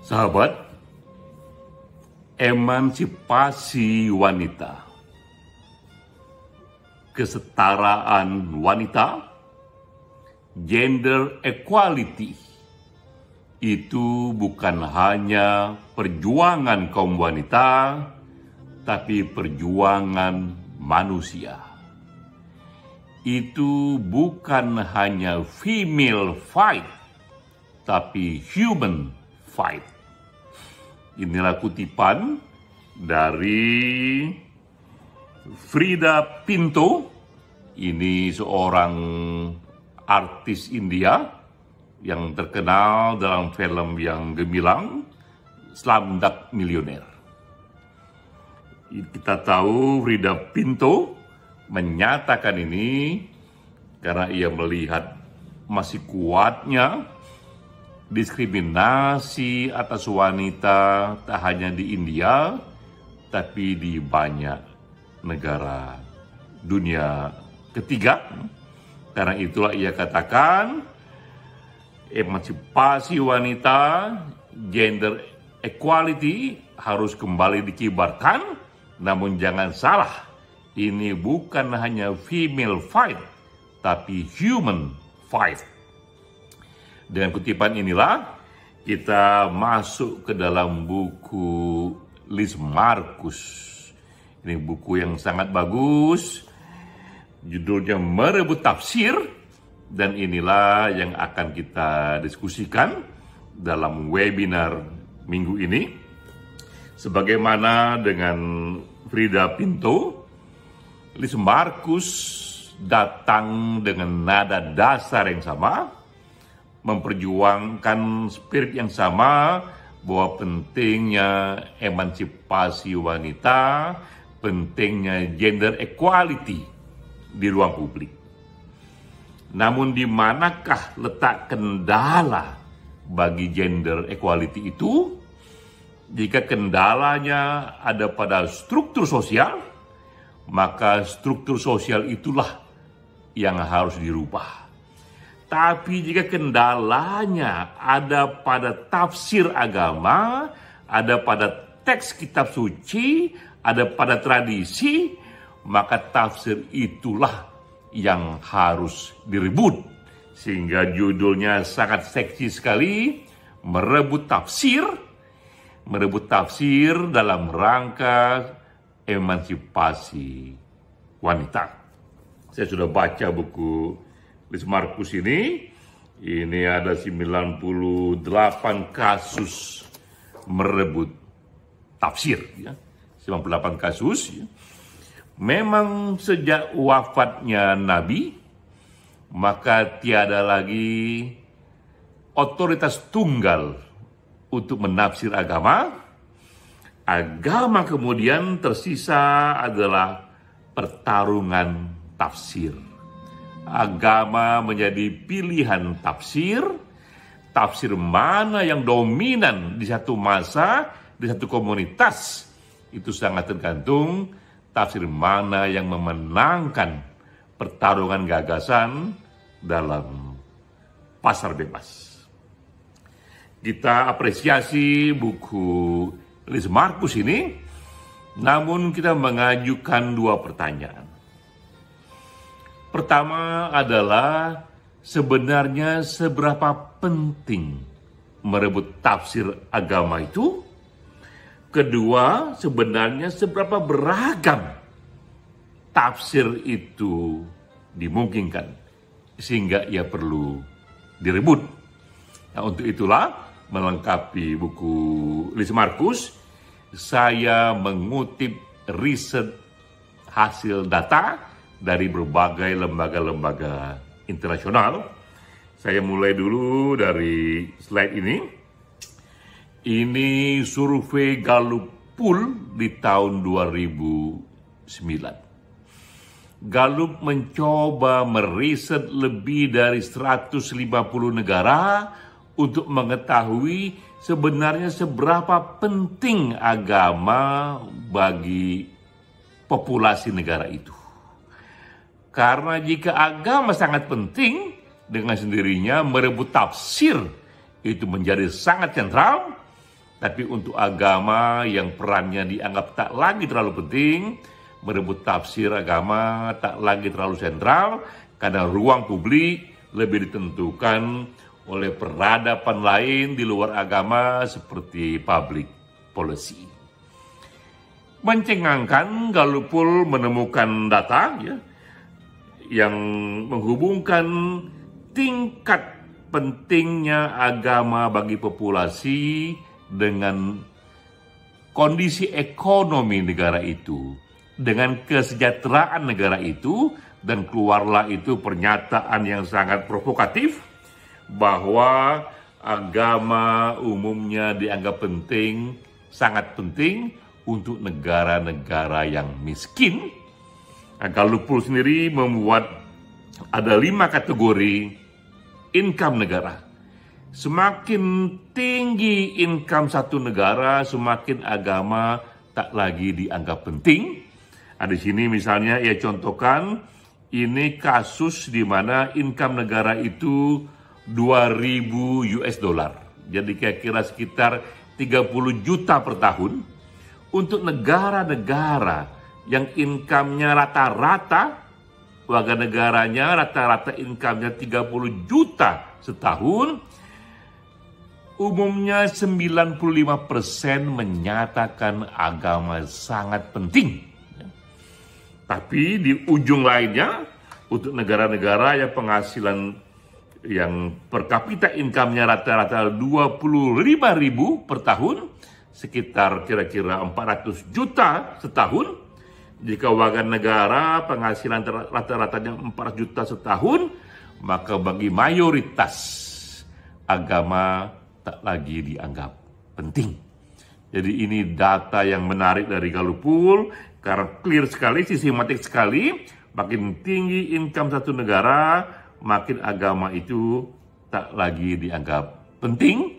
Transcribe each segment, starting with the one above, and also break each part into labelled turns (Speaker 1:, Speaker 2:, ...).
Speaker 1: Sahabat, emansipasi wanita, kesetaraan wanita, gender equality, itu bukan hanya perjuangan kaum wanita, tapi perjuangan manusia. Itu bukan hanya female fight, tapi human fight. Inilah kutipan dari Frida Pinto. Ini seorang artis India yang terkenal dalam film yang gemilang Slumdog Millionaire. Kita tahu Frida Pinto menyatakan ini karena ia melihat masih kuatnya diskriminasi atas wanita tak hanya di India, tapi di banyak negara dunia ketiga. Karena itulah ia katakan, emansipasi wanita, gender equality harus kembali dikibarkan, namun jangan salah, ini bukan hanya female fight, tapi human fight. Dengan kutipan inilah kita masuk ke dalam buku Liz Markus. Ini buku yang sangat bagus, judulnya Merebut Tafsir, dan inilah yang akan kita diskusikan dalam webinar minggu ini. Sebagaimana dengan Frida Pinto, Liz Markus datang dengan nada dasar yang sama, memperjuangkan spirit yang sama bahwa pentingnya emansipasi wanita, pentingnya gender equality di ruang publik. Namun di manakah letak kendala bagi gender equality itu? Jika kendalanya ada pada struktur sosial, maka struktur sosial itulah yang harus dirubah. Tapi jika kendalanya ada pada tafsir agama, ada pada teks kitab suci, ada pada tradisi, maka tafsir itulah yang harus direbut. Sehingga judulnya sangat seksi sekali, Merebut Tafsir. Merebut tafsir dalam rangka emansipasi wanita. Saya sudah baca buku Liz Markus ini ada 98 kasus merebut tafsir, ya. 98 kasus, ya. Memang sejak wafatnya Nabi, maka tiada lagi otoritas tunggal untuk menafsir agama. Agama kemudian tersisa adalah pertarungan tafsir. Agama menjadi pilihan tafsir. Tafsir mana yang dominan di satu masa, di satu komunitas, itu sangat tergantung tafsir mana yang memenangkan pertarungan gagasan dalam pasar bebas. Kita apresiasi buku Liz Markus ini, namun kita mengajukan dua pertanyaan. Pertama adalah sebenarnya seberapa penting merebut tafsir agama itu? Kedua, sebenarnya seberapa beragam tafsir itu dimungkinkan sehingga ia perlu direbut. Nah, untuk itulah melengkapi buku Liz Markus, saya mengutip riset hasil data dari berbagai lembaga-lembaga internasional. Saya mulai dulu dari slide ini. Ini survei Gallup Poll di tahun 2009. Gallup mencoba meriset lebih dari 150 negara untuk mengetahui sebenarnya seberapa penting agama bagi populasi negara itu. Karena jika agama sangat penting, dengan sendirinya merebut tafsir itu menjadi sangat sentral, Tapi untuk agama yang perannya dianggap tak lagi terlalu penting, merebut tafsir agama tak lagi terlalu sentral, karena ruang publik lebih ditentukan oleh peradaban lain di luar agama seperti public policy. Mencengangkan, Gallup menemukan data yang menghubungkan tingkat pentingnya agama bagi populasi dengan kondisi ekonomi negara itu, dengan kesejahteraan negara itu, dan keluarlah itu pernyataan yang sangat provokatif bahwa agama umumnya dianggap penting, sangat penting untuk negara-negara yang miskin. Gallup sendiri membuat ada 5 kategori income negara. Semakin tinggi income satu negara, semakin agama tak lagi dianggap penting. Di sini misalnya ia contohkan, ini kasus di mana income negara itu 2.000 US dollar. Jadi kira-kira sekitar 30 juta per tahun. Untuk negara-negara yang income-nya rata-rata, warga negaranya rata-rata income-nya 30 juta setahun, umumnya 95% menyatakan agama sangat penting. Tapi di ujung lainnya, untuk negara-negara yang penghasilan yang per kapita income-nya rata-rata 25.000 per tahun, sekitar kira-kira 400 juta setahun. Jika warga negara penghasilan rata-ratanya 400 juta setahun, maka bagi mayoritas agama tak lagi dianggap penting. Jadi ini data yang menarik dari Gallup, karena clear sekali, sistematik sekali. Makin tinggi income satu negara, makin agama itu tak lagi dianggap penting.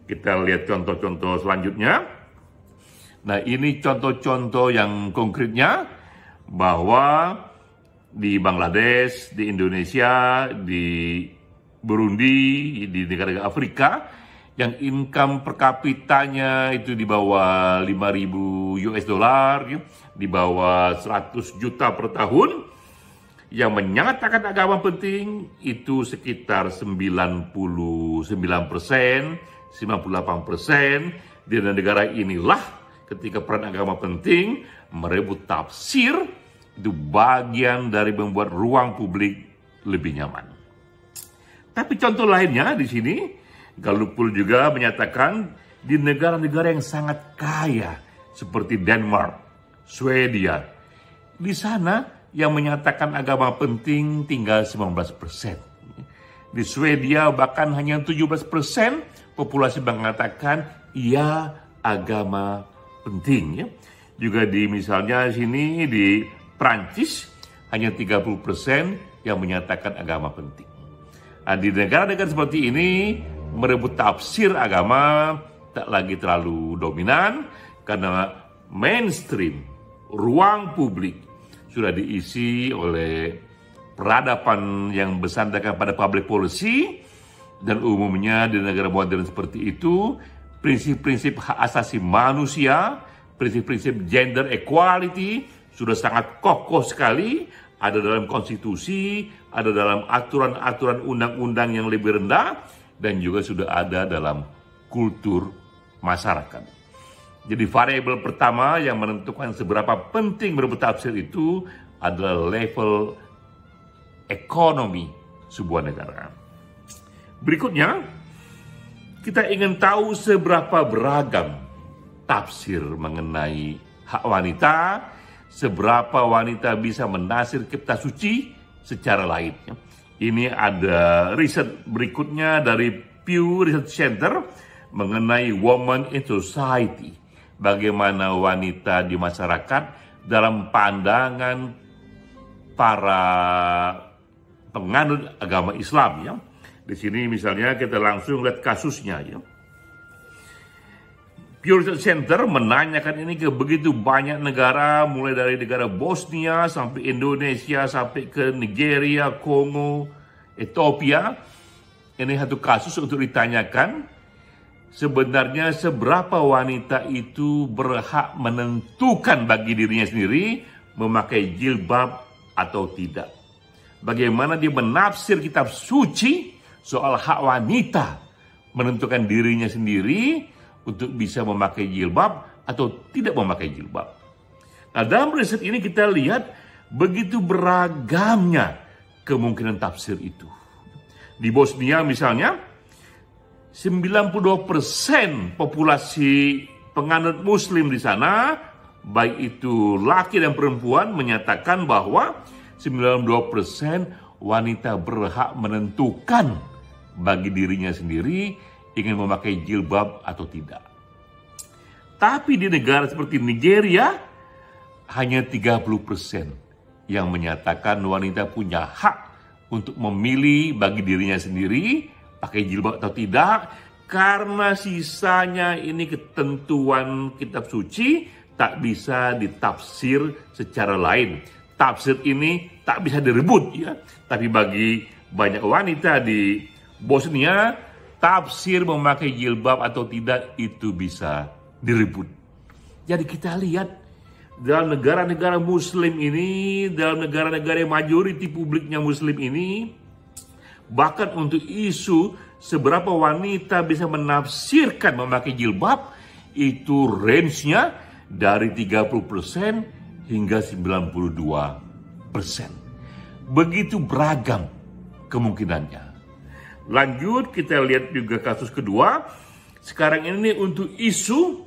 Speaker 1: Kita lihat contoh-contoh selanjutnya. Nah, ini contoh-contoh yang konkretnya, bahwa di Bangladesh, di Indonesia, di Burundi, di negara-negara Afrika, yang income per kapitanya itu di bawah 5.000 US dollar, di bawah 100 juta per tahun, yang menyatakan agama penting itu sekitar 99%, 98%. Di negara inilah ketika peran agama penting, merebut tafsir, itu bagian dari membuat ruang publik lebih nyaman. Tapi contoh lainnya di sini, Gallup juga menyatakan di negara-negara yang sangat kaya seperti Denmark, Swedia, di sana yang menyatakan agama penting tinggal 19%. Di Swedia bahkan hanya 17% populasi mengatakan iya agama penting. Juga di misalnya sini di Prancis hanya 30% yang menyatakan agama penting. Nah, di negara-negara seperti ini, merebut tafsir agama tak lagi terlalu dominan karena mainstream ruang publik sudah diisi oleh peradaban yang bersandarkan pada public policy, dan umumnya di negara modern seperti itu prinsip-prinsip hak asasi manusia, prinsip-prinsip gender equality sudah sangat kokoh sekali, ada dalam konstitusi, ada dalam aturan-aturan undang-undang yang lebih rendah, dan juga sudah ada dalam kultur masyarakat. Jadi variabel pertama yang menentukan seberapa penting merebut tafsir itu adalah level ekonomi sebuah negara. Berikutnya, kita ingin tahu seberapa beragam tafsir mengenai hak wanita, seberapa wanita bisa menafsir kitab suci secara lain. Ini ada riset berikutnya dari Pew Research Center mengenai women in society. Bagaimana wanita di masyarakat dalam pandangan para penganut agama Islam, ya. Di sini misalnya kita langsung lihat kasusnya, ya. Pew Research Center menanyakan ini ke begitu banyak negara, mulai dari negara Bosnia sampai Indonesia, sampai ke Nigeria, Kongo, Ethiopia. Ini satu kasus untuk ditanyakan sebenarnya seberapa wanita itu berhak menentukan bagi dirinya sendiri memakai jilbab atau tidak. Bagaimana dia menafsir kitab suci soal hak wanita menentukan dirinya sendiri untuk bisa memakai jilbab atau tidak memakai jilbab. Nah, dalam riset ini kita lihat begitu beragamnya kemungkinan tafsir itu. Di Bosnia misalnya, 92% populasi penganut muslim di sana, baik itu laki dan perempuan, menyatakan bahwa 92% wanita berhak menentukan bagi dirinya sendiri ingin memakai jilbab atau tidak. Tapi di negara seperti Nigeria, hanya 30% yang menyatakan wanita punya hak untuk memilih bagi dirinya sendiri pakai jilbab atau tidak, karena sisanya ini ketentuan kitab suci tak bisa ditafsir secara lain. Tafsir ini tak bisa direbut ya. Tapi bagi banyak wanita di Bosnia, tafsir memakai jilbab atau tidak itu bisa direbut. Jadi kita lihat dalam negara-negara muslim ini, dalam negara-negara yang majoriti publiknya muslim ini, bahkan untuk isu seberapa wanita bisa menafsirkan memakai jilbab, itu range-nya dari 30% hingga 92%. Begitu beragam kemungkinannya. Lanjut kita lihat juga kasus kedua. Sekarang ini untuk isu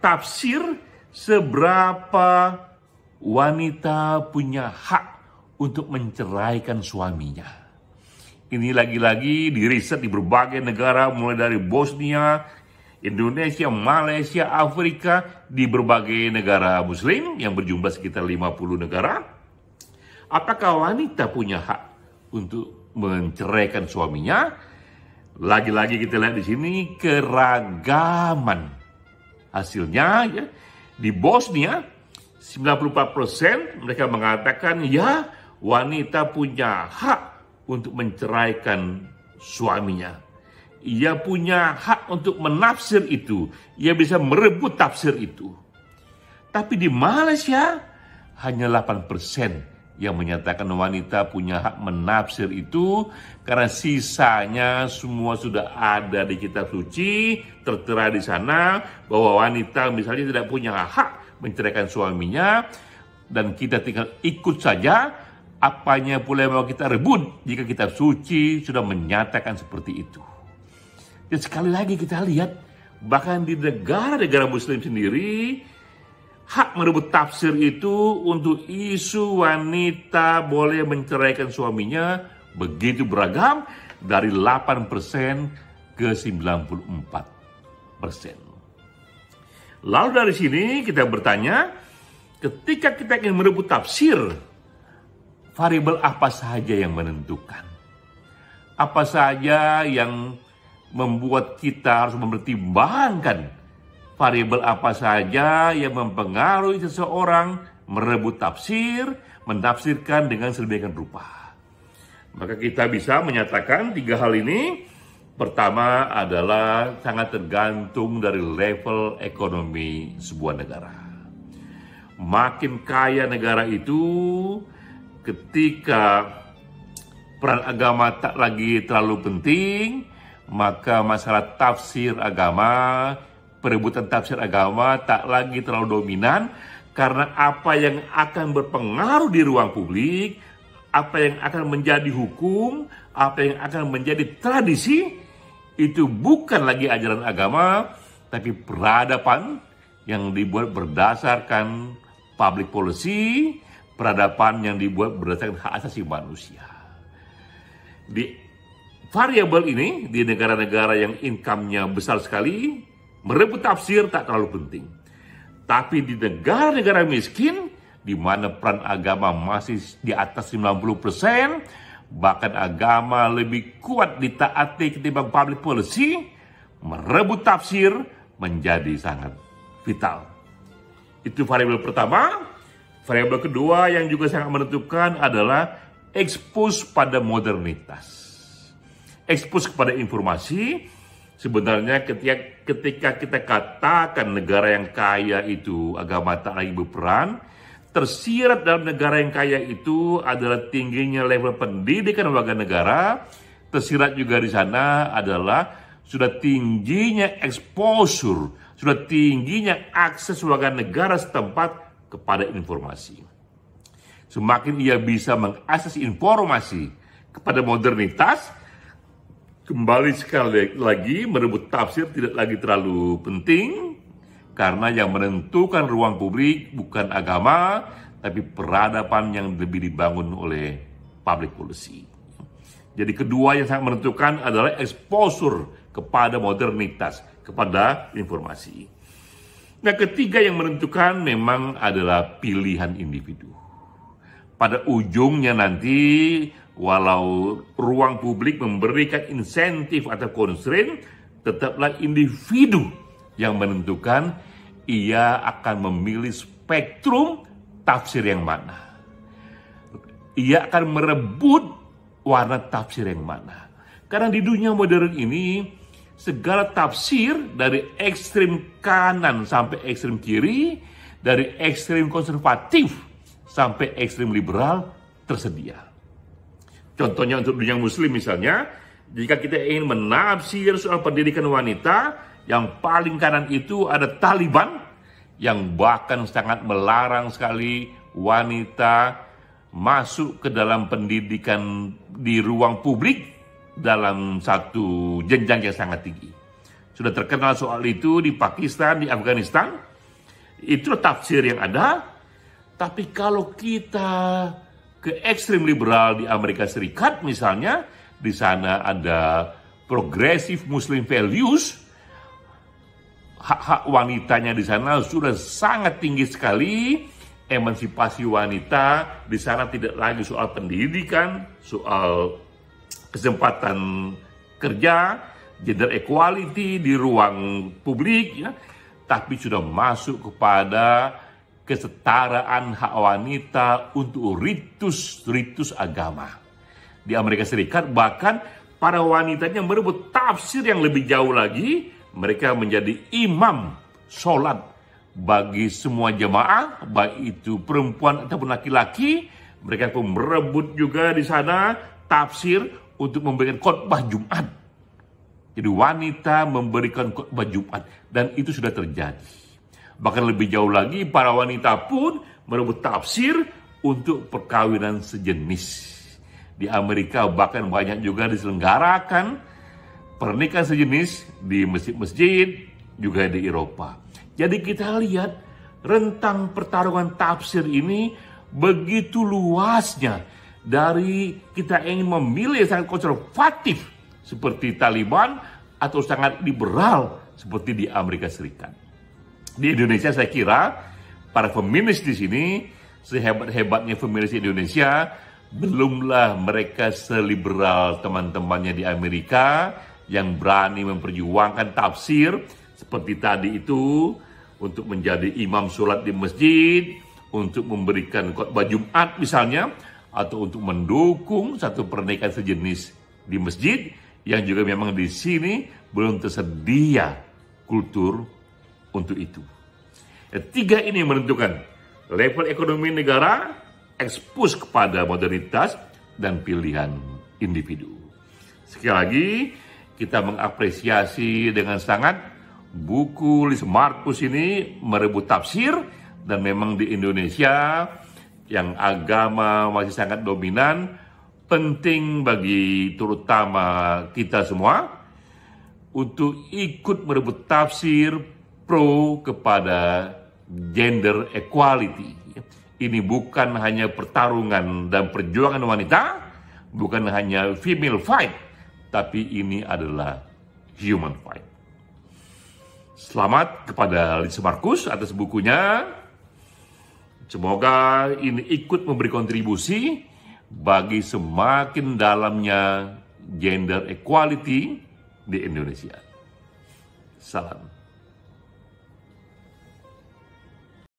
Speaker 1: tafsir seberapa wanita punya hak untuk menceraikan suaminya. Ini lagi-lagi diriset di berbagai negara, mulai dari Bosnia, Indonesia, Malaysia, Afrika, di berbagai negara muslim yang berjumlah sekitar 50 negara. Apakah wanita punya hak untuk menceraikan suaminya? Lagi-lagi kita lihat di sini keragaman hasilnya ya. Di Bosnia 94% mereka mengatakan ya, wanita punya hak untuk menceraikan suaminya. Ia punya hak untuk menafsir itu. Ia bisa merebut tafsir itu. Tapi di Malaysia hanya 8% yang menyatakan wanita punya hak menafsir itu, karena sisanya semua sudah ada di kitab suci, tertera di sana bahwa wanita misalnya tidak punya hak menceraikan suaminya, dan kita tinggal ikut saja apanya pula yang mau kita rebut jika kitab suci sudah menyatakan seperti itu. Dan sekali lagi kita lihat, bahkan di negara-negara muslim sendiri, hak merebut tafsir itu untuk isu wanita boleh menceraikan suaminya begitu beragam, dari 8% ke 94%. Lalu dari sini kita bertanya, ketika kita ingin merebut tafsir, variabel apa saja yang menentukan? Apa saja yang membuat kita harus mempertimbangkan variabel apa saja yang mempengaruhi seseorang merebut tafsir, menafsirkan dengan sedemikian rupa? Maka kita bisa menyatakan 3 hal ini. Pertama adalah sangat tergantung dari level ekonomi sebuah negara. Makin kaya negara itu, ketika peran agama tak lagi terlalu penting, maka masalah tafsir agama, perebutan tafsir agama tak lagi terlalu dominan, karena apa yang akan berpengaruh di ruang publik, apa yang akan menjadi hukum, apa yang akan menjadi tradisi, itu bukan lagi ajaran agama, tapi peradaban yang dibuat berdasarkan public policy, peradaban yang dibuat berdasarkan hak asasi manusia. Di variabel ini, di negara-negara yang income-nya besar sekali, merebut tafsir tak terlalu penting. Tapi di negara-negara miskin, di mana peran agama masih di atas 90%, bahkan agama lebih kuat ditaati ketimbang public policy, merebut tafsir menjadi sangat vital. Itu variabel pertama. Variabel kedua yang juga sangat menentukan adalah expose pada modernitas. Expose kepada informasi Sebenarnya ketika kita katakan negara yang kaya itu agama tak lagi berperan, tersirat dalam negara yang kaya itu adalah tingginya level pendidikan warga negara, tersirat juga di sana adalah sudah tingginya exposure, sudah tingginya akses warga negara setempat kepada informasi. Semakin ia bisa mengakses informasi kepada modernitas, kembali sekali lagi merebut tafsir tidak lagi terlalu penting, karena yang menentukan ruang publik bukan agama, tapi peradaban yang lebih dibangun oleh public policy. Jadi kedua yang sangat menentukan adalah exposure kepada modernitas, kepada informasi. Nah, ketiga yang menentukan memang adalah pilihan individu. Pada ujungnya nanti, walau ruang publik memberikan insentif atau constraint, tetaplah individu yang menentukan ia akan memilih spektrum tafsir yang mana. Ia akan merebut warna tafsir yang mana. Karena di dunia modern ini, segala tafsir dari ekstrem kanan sampai ekstrem kiri, dari ekstrem konservatif sampai ekstrem liberal tersedia. Contohnya untuk dunia muslim misalnya, jika kita ingin menafsir soal pendidikan wanita, yang paling kanan itu ada Taliban, yang bahkan sangat melarang sekali wanita masuk ke dalam pendidikan di ruang publik dalam satu jenjang yang sangat tinggi. Sudah terkenal soal itu di Pakistan, di Afghanistan. Itu tafsir yang ada. Tapi kalau kita ke ekstrem liberal di Amerika Serikat misalnya, di sana ada progressive Muslim values, hak-hak wanitanya di sana sudah sangat tinggi sekali, emansipasi wanita di sana tidak lagi soal pendidikan, soal kesempatan kerja, gender equality di ruang publik, ya, tapi sudah masuk kepada kesetaraan hak wanita untuk ritus agama. Di Amerika Serikat bahkan para wanitanya merebut tafsir yang lebih jauh lagi. Mereka menjadi imam sholat bagi semua jemaah, baik itu perempuan ataupun laki-laki. Mereka pun merebut juga di sana tafsir untuk memberikan khotbah Jumat. Jadi wanita memberikan khotbah Jumat, dan itu sudah terjadi. Bahkan lebih jauh lagi, para wanita pun merebut tafsir untuk perkawinan sejenis. Di Amerika bahkan banyak juga diselenggarakan pernikahan sejenis di masjid-masjid, juga di Eropa. Jadi kita lihat rentang pertarungan tafsir ini begitu luasnya. Dari kita ingin memilih sangat konservatif seperti Taliban, atau sangat liberal seperti di Amerika Serikat. Di Indonesia saya kira para feminis di sini, sehebat-hebatnya feminis di Indonesia, belumlah mereka seliberal teman-temannya di Amerika yang berani memperjuangkan tafsir seperti tadi itu, untuk menjadi imam sholat di masjid, untuk memberikan khotbah Jumat misalnya, atau untuk mendukung satu pernikahan sejenis di masjid, yang juga memang di sini belum tersedia kultur untuk itu. Tiga ini menentukan level ekonomi negara, ekspos kepada modernitas, dan pilihan individu. Sekali lagi, kita mengapresiasi dengan sangat buku Lis Markus ini merebut tafsir, dan memang di Indonesia yang agama masih sangat dominan, penting bagi terutama kita semua untuk ikut merebut tafsir pro kepada gender equality. Ini bukan hanya pertarungan dan perjuangan wanita, bukan hanya female fight, tapi ini adalah human fight. Selamat kepada Lis Markus atas bukunya. Semoga ini ikut memberi kontribusi bagi semakin dalamnya gender equality di Indonesia. Salam.